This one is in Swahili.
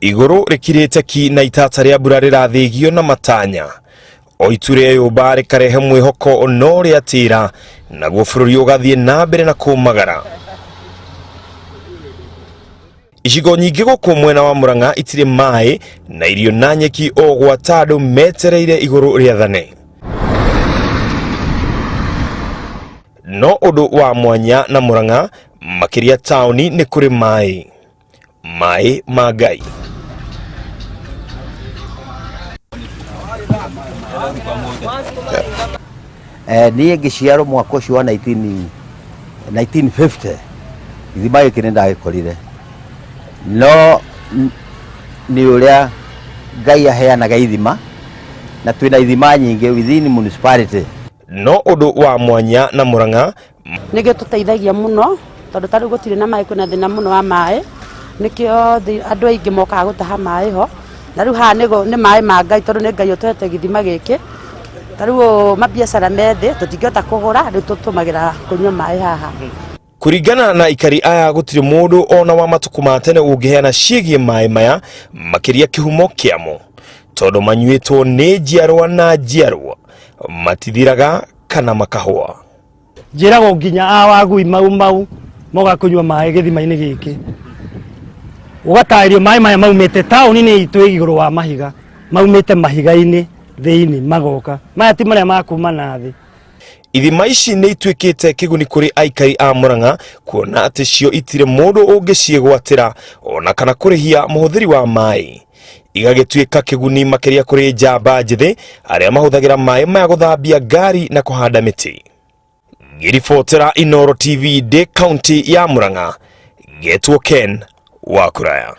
iguru rikirite ki na itata ria mbura rirathigio na matanya o iture yumba rikarehe mwihoko no riatira naguo bururi ugathie na mbere na kumagara. Icigo nyingi guku mwena wa Murang'a itire mai na irio na nyeki o gwata andu metereire iguru riathane. No undu wa mwanya na Murang'a makiria tauni ni kuri mai ma Ngai. Niye giciaro mwaka ucio wa 1950 ithima giki nindagikorire no ni uria Ngai aheanaga ithima na twina ithima nyingi within municipality. No undu wa mwanya na Murang'a nigio tuteithagia muno tondu tari gutire na mai kuna thina muno wa mai nikio andu aingi mokaga gutaha mai ho na riu ha ni mai ma Ngai tondu ni Ngai utete githima giki tariu mabiacara methe tutingihota kugura riu tutumagira kunywa mai haha. Kuringana na ikari aya gutire mundu ona wa matuku ma tene ungiheana ciigie mai maya makiria kihumo kiamo tondu manyuitwo ni njiarwa na njiarwa matithiraga kana makahua. Njirago nginya awagui mau moga kunywa mai githima-ini giki ugatairio mai maya maumite tauni-ini itu iguru wa mahiga maumite mahiga-ini thiini magoka maya ti maria makuma na thi. Ithima ici ni ituikite kiguni kuri aikari a Murang'a kuona ati cio itire mundu ungiciegwatira ona kana kurihia muhuthiri wa mai. Igagituika kiguni makiria kuri njamba njithi aria mahuthagira mai maya guthambia ngari na kuhanda miti. Ngiribotera Inooro TV de county ya Murang'a, getwo Ken Wakuraya.